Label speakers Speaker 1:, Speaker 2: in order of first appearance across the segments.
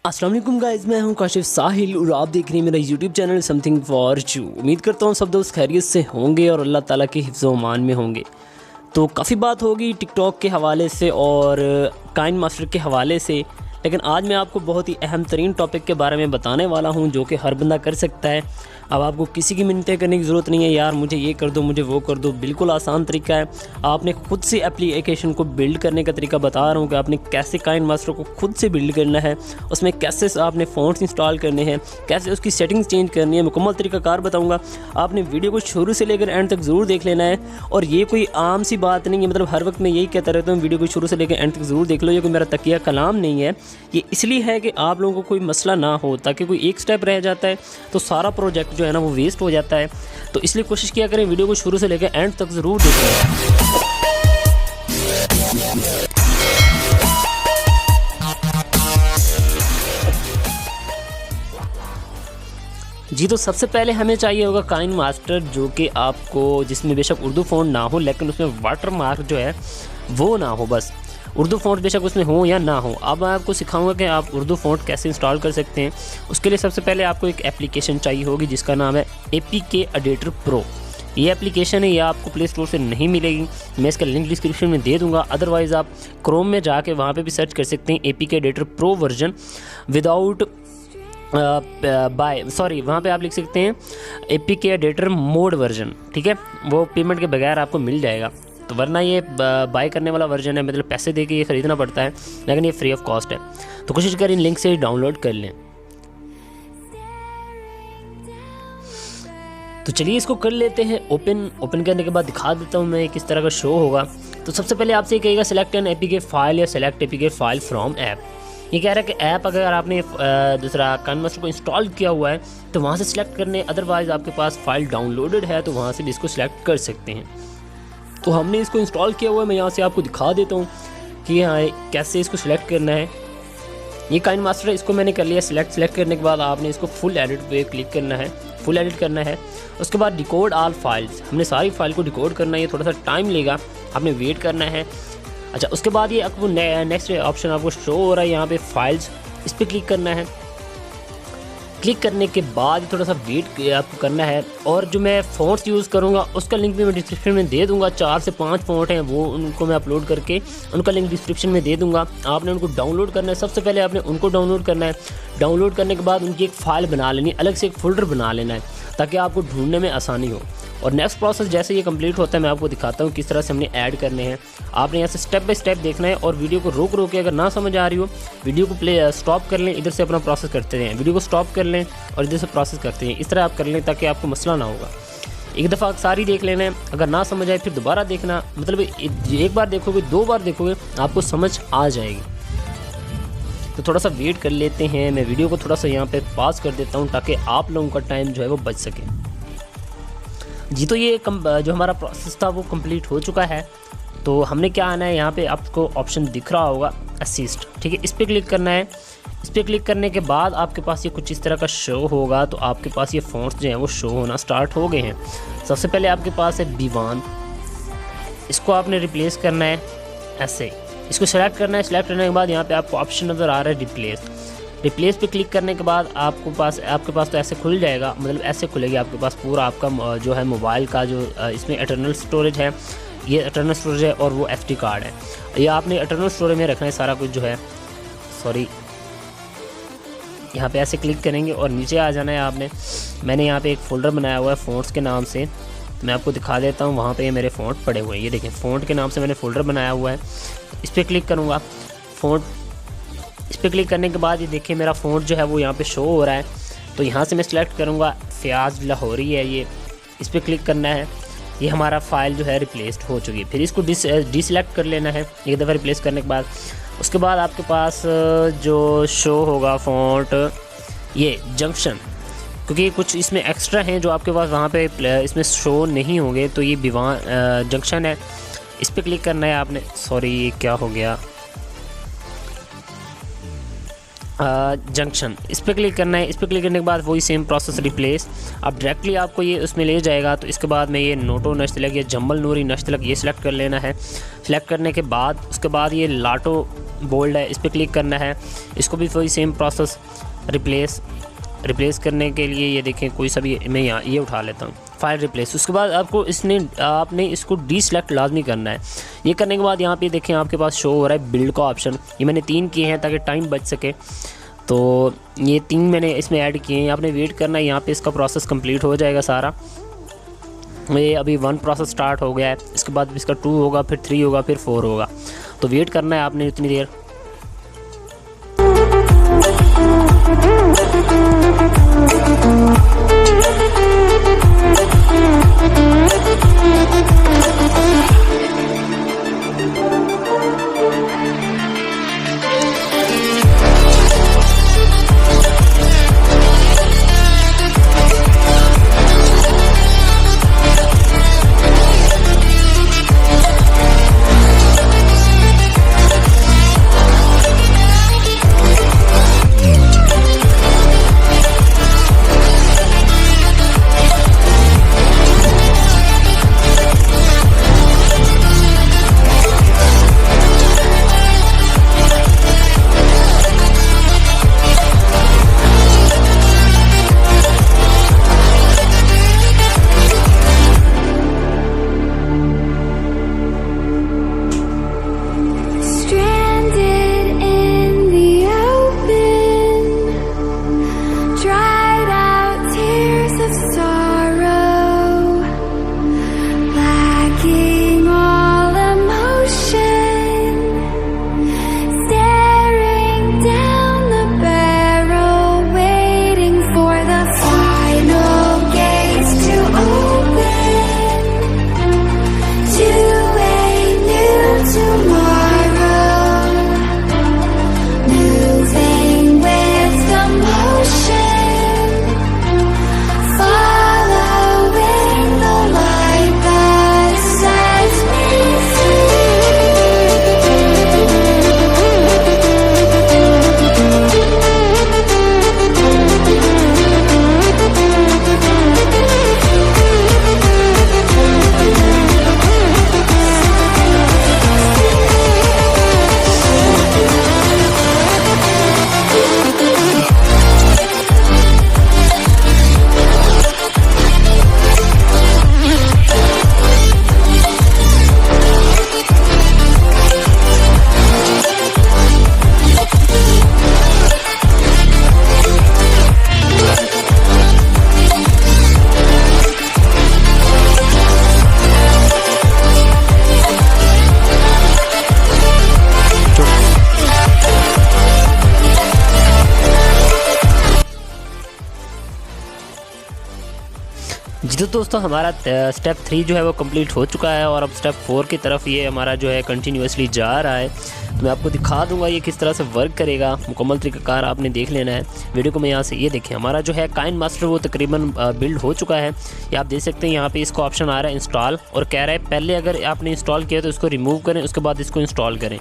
Speaker 1: अस्सलाम वालेकुम गाइस, मैं हूं काशिफ साहिल और आप देख रहे हैं मेरा YouTube channel something for you. उम्मीद करता हूं सब दोस्त खैरियत से होंगे और अल्लाह ताला के हिफ्ज़ व अमान में होंगे। तो काफ़ी बात होगी टिकटॉक के हवाले से और काइन मास्टर के हवाले से, लेकिन आज मैं आपको बहुत ही अहम तरीन टॉपिक के बारे में बताने वाला हूं जो कि हर बंदा कर सकता है। अब आपको किसी की मिन्नतें करने की ज़रूरत नहीं है, यार मुझे ये कर दो, मुझे वो कर दो। बिल्कुल आसान तरीका है। आपने खुद से एप्लीकेशन को बिल्ड करने का तरीका बता रहा हूँ कि आपने कैसे काइन मास्टर को खुद से बिल्ड करना है, उसमें कैसे आपने फ़ॉन्ट्स इंस्टॉल करने हैं, कैसे उसकी सेटिंग्स चेंज करनी है, मुकम्मल तरीकाकार बताऊँगा। आपने वीडियो को शुरू से लेकर एंड तक ज़रूर देख लेना है। और ये कोई आम सी बात नहीं है, मतलब हर वक्त मैं यही कहता रहता हूँ वीडियो को शुरू से लेकर एंड तक ज़रूर देख लो। ये कोई मेरा तकिया कलाम नहीं है, ये इसलिए है कि आप लोगों को कोई मसला ना हो, ताकि कोई एक स्टेप रह जाता है तो सारा प्रोजेक्ट जो है ना वो वेस्ट हो जाता है। तो इसलिए कोशिश किया करें वीडियो को शुरू से लेकर एंड तक ज़रूर देखें। जी, तो सबसे पहले हमें चाहिए होगा काइन मास्टर, जो कि आपको जिसमें बेशक उर्दू फ़ॉन्ट ना हो लेकिन उसमें वाटर मार्क जो है वो ना हो। बस उर्दू फ़ॉन्ट बेशक उसमें हो या ना हो। अब मैं आपको सिखाऊंगा कि आप उर्दू फ़ॉन्ट कैसे इंस्टॉल कर सकते हैं। उसके लिए सबसे पहले आपको एक एप्लीकेशन चाहिए होगी जिसका नाम है APK एडिटर प्रो। ये एप्लीकेशन है, ये आपको प्ले स्टोर से नहीं मिलेगी, मैं इसका लिंक डिस्क्रिप्शन में दे दूंगा। अदरवाइज़ आप क्रोम में जाके वहाँ पे भी सर्च कर सकते हैं APK editor pro version without वहाँ पे आप लिख सकते हैं APK एडिटर मोड वर्जन, ठीक है। वो पेमेंट के बगैर आपको मिल जाएगा। तो वरना ये बाय करने वाला वर्जन है, मतलब पैसे दे के ये ख़रीदना पड़ता है, लेकिन ये फ्री ऑफ कॉस्ट है। तो कोशिश करें इन लिंक से डाउनलोड कर लें। तो चलिए इसको कर लेते हैं ओपन करने के बाद दिखा देता हूँ मैं किस तरह का शो होगा। तो सबसे पहले आपसे कहेगा सिलेक्ट एन APK फाइल या select APK file from app. ये कह रहा है कि ऐप अगर आपने दूसरा काइन मास्टर को इंस्टॉल किया हुआ है तो वहाँ से सिलेक्ट करने, अदरवाइज़ आपके पास फाइल डाउनलोडेड है तो वहाँ से भी इसको सिलेक्ट कर सकते हैं। तो हमने इसको इंस्टॉल किया हुआ है, मैं यहाँ से आपको दिखा देता हूँ कि हाँ कैसे इसको सिलेक्ट करना है। ये काइन मास्टर है, इसको मैंने कर लिया सिलेक्ट करने के बाद आपने इसको फुल एडिट पे क्लिक करना है, फुल एडिट करना है। उसके बाद डिकोड ऑल फाइल्स, हमने सारी फाइल को डिकोड करना है, ये थोड़ा सा टाइम लेगा, आपने वेट करना है। अच्छा, उसके बाद ये आपको नेक्स्ट ऑप्शन आपको शो हो रहा है यहाँ पे फाइल्स, इस पर क्लिक करना है। क्लिक करने के बाद थोड़ा सा वेट आपको करना है। और जो मैं फ़ॉन्ट्स यूज़ करूँगा उसका लिंक भी मैं डिस्क्रिप्शन में दे दूँगा। 4 से 5 फ़ॉन्ट हैं, वो उनको मैं अपलोड करके उनका लिंक डिस्क्रिप्शन में दे दूँगा। आपने उनको डाउनलोड करना है। सबसे पहले आपने उनको डाउनलोड करना है। डाउनलोड करने के बाद उनकी एक फ़ाइल बना लेनी, अलग से एक फ़ोल्डर बना लेना है ताकि आपको ढूंढने में आसानी हो। और नेक्स्ट प्रोसेस जैसे ये कंप्लीट होता है मैं आपको दिखाता हूँ किस तरह से हमने ऐड करने हैं। आपने यहाँ से स्टेप बाय स्टेप देखना है और वीडियो को रोक के अगर ना समझ आ रही हो वीडियो को स्टॉप कर लें, इधर से अपना प्रोसेस करते रहें। वीडियो को स्टॉप कर लें और इधर से प्रोसेस करते हैं। इस तरह आप कर लें ताकि आपको मसला ना होगा। एक दफ़ा सारी देख लेना है, अगर ना समझ आए फिर दोबारा देखना, मतलब एक बार देखोगे 2 बार देखोगे आपको समझ आ जाएगी। तो थोड़ा सा वेट कर लेते हैं, मैं वीडियो को थोड़ा सा यहाँ पे पॉज कर देता हूँ ताकि आप लोगों का टाइम जो है वो बच सके। जी, तो ये जो हमारा प्रोसेस था वो कंप्लीट हो चुका है। तो हमने क्या आना है, यहाँ पे आपको ऑप्शन दिख रहा होगा असिस्ट, ठीक है, इस पर क्लिक करना है। इस पर क्लिक करने के बाद आपके पास ये कुछ इस तरह का शो होगा। तो आपके पास ये फ़ॉन्ट्स जो हैं वो शो होना स्टार्ट हो गए हैं। सबसे पहले आपके पास है B1, इसको आपने रिप्लेस करना है ऐसे, इसको सेलेक्ट करना है। सेलेक्ट करने के बाद यहाँ पे आपको ऑप्शन नज़र आ रहा है रिप्लेस पे क्लिक करने के बाद आपके पास तो ऐसे खुल जाएगा, मतलब ऐसे खुलेगी आपके पास पूरा आपका जो है मोबाइल का जो इसमें इंटरनल स्टोरेज है, ये इंटरनल स्टोरेज है और वो SD कार्ड है। ये आपने इंटरनल स्टोरेज में रखना है सारा कुछ जो है। यहाँ पे ऐसे क्लिक करेंगे और नीचे आ जाना है आपने। मैंने यहाँ पे एक फ़ोल्डर बनाया हुआ है फ़ॉन्ट्स के नाम से, मैं आपको दिखा देता हूँ। वहाँ पे मेरे फ़ॉन्ट पड़े हुए हैं, ये देखें फ़ॉन्ट के नाम से मैंने फ़ोल्डर बनाया हुआ है। इस पर क्लिक करूँगा, इस पर क्लिक करने के बाद ये देखिए मेरा फ़ॉन्ट जो है वो यहाँ पे शो हो रहा है। तो यहाँ से मैं सिलेक्ट करूँगा फ़याज़ लाहौरी है ये, इस पर क्लिक करना है। ये हमारा फ़ाइल जो है रिप्लेस्ड हो चुकी है। फिर इसको डिसलेक्ट कर लेना है एक दफ़ा रिप्लेस करने के बाद। उसके बाद आपके पास जो शो होगा फ़ॉन्ट ये जंक्शन, क्योंकि कुछ इसमें एक्स्ट्रा हैं जो आपके पास वहाँ पे इसमें शो नहीं होंगे। तो ये जंक्शन है, इस पर क्लिक करना है आपने। ये क्या हो गया, जंक्शन, इस पर क्लिक करना है। इस पर क्लिक करने के बाद वही सेम प्रोसेस रिप्लेस, अब डायरेक्टली आपको ये उसमें ले जाएगा। तो इसके बाद में ये नोटो नश्तलक या जम्मल नूरी नश्तलक ये सिलेक्ट कर लेना है। सिलेक्ट करने के बाद उसके बाद ये लाटो बोल्ड है, इस पर क्लिक करना है। इसको भी वही सेम प्रोसेस, रिप्लेस करने के लिए ये देखें कोई सा भी मैं यहाँ ये उठा लेता हूँ, फाइल रिप्लेस। उसके बाद आपने इसको डीसेलेक्ट लाजमी करना है। ये करने के बाद यहाँ पे देखें आपके पास शो हो रहा है बिल्ड का ऑप्शन। ये मैंने 3 किए हैं ताकि टाइम बच सके, तो ये 3 मैंने इसमें ऐड किए हैं। आपने वेट करना है, यहाँ पे इसका प्रोसेस कंप्लीट हो जाएगा सारा। ये अभी 1 प्रोसेस स्टार्ट हो गया है, इसके बाद इसका 2 होगा, फिर 3 होगा, फिर 4 होगा। तो वेट करना है आपने इतनी देर। जी तो दोस्तों हमारा स्टेप 3 जो है वो कंप्लीट हो चुका है और अब स्टेप 4 की तरफ ये हमारा जो है कंटिन्यूसली जा रहा है। तो मैं आपको दिखा दूंगा ये किस तरह से वर्क करेगा। मुकम्मल तरीक़ाकार आपने देख लेना है वीडियो को। मैं यहाँ से ये देखें हमारा जो है काइन मास्टर वो तकरीबन बिल्ड हो चुका है। ये आप देख सकते हैं यहाँ पे इसको ऑप्शन आ रहा है इंस्टॉल, और कह रहा है पहले अगर आपने इंस्टॉल किया तो इसको रिमूव करें, उसके बाद इसको इंस्टॉल करें।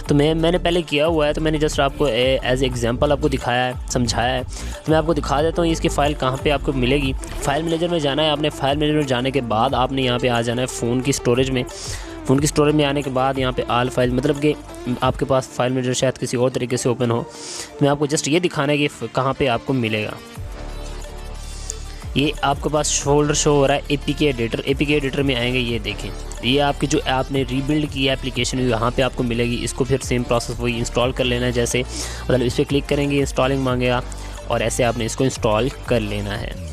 Speaker 1: तो मैंने पहले किया हुआ है, तो मैंने जस्ट आपको एज एग्जाम्पल आपको दिखाया है, समझाया है। तो मैं आपको दिखा देता हूँ इसकी फ़ाइल कहाँ पर आपको मिलेगी। फ़ाइल मैनेजर में जाना है आपने। फ़ाइल मैनेजर में जाने के बाद आपने यहाँ पे आ जाना है फ़ोन की स्टोरेज में। फ़ोन की स्टोरेज में आने के बाद यहाँ पे आल फाइल, मतलब कि आपके पास फाइल मैनेजर शायद किसी और तरीके से ओपन हो। तो मैं आपको जस्ट ये दिखाना है कि कहाँ पे आपको मिलेगा। ये आपके पास फोल्डर शो हो रहा है APK एडिटर। APK एडिटर में आएंगे, ये देखें ये आपकी जो आपने रीबिल्ड की एप्लीकेशन यहाँ पे आपको मिलेगी। इसको फिर सेम प्रोसेस वही इंस्टॉल कर लेना है। जैसे मतलब इस पर क्लिक करेंगे इंस्टॉलिंग मांगेगा और ऐसे आपने इसको इंस्टॉल कर लेना है।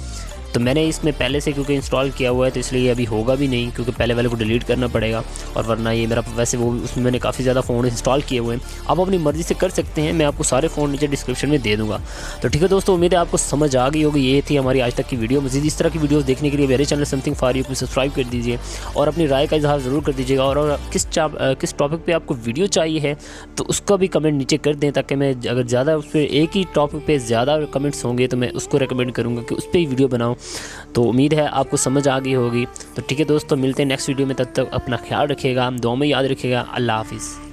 Speaker 1: तो मैंने इसमें पहले से क्योंकि इंस्टॉल किया हुआ है तो इसलिए अभी होगा भी नहीं, क्योंकि पहले वाले को डिलीट करना पड़ेगा। और वरना ये मेरा वैसे वो उसमें मैंने काफ़ी ज़्यादा फ़ोन इंस्टॉल किए हुए हैं। आप अपनी मर्ज़ी से कर सकते हैं, मैं आपको सारे फ़ोन नीचे डिस्क्रिप्शन में दे दूँगा। तो ठीक है दोस्तों, उम्मीद है आपको समझ आ गई होगी। ये थी हमारी आज तक की वीडियो। मज़ीद इस तरह की वीडियोज़ देखने के लिए मेरे चैनल समथिंग फॉर यू को सब्सक्राइब कर दीजिए और अपनी राय का इजहार ज़रूर कर दीजिएगा। और किस टॉपिक पर आपको वीडियो चाहिए है तो उसका भी कमेंट नीचे कर दें, ताकि मैं अगर ज़्यादा उस पर एक ही टॉपिक पर ज़्यादा कमेंट्स होंगे तो मैं उसको रिकमेंड करूँगा कि उस पर ही वीडियो बनाऊँ। तो उम्मीद है आपको समझ आ गई होगी। तो ठीक है दोस्तों, मिलते हैं नेक्स्ट वीडियो में। तब तक अपना ख्याल रखिएगा, दुआ में याद रखिएगा। अल्लाह हाफिज़।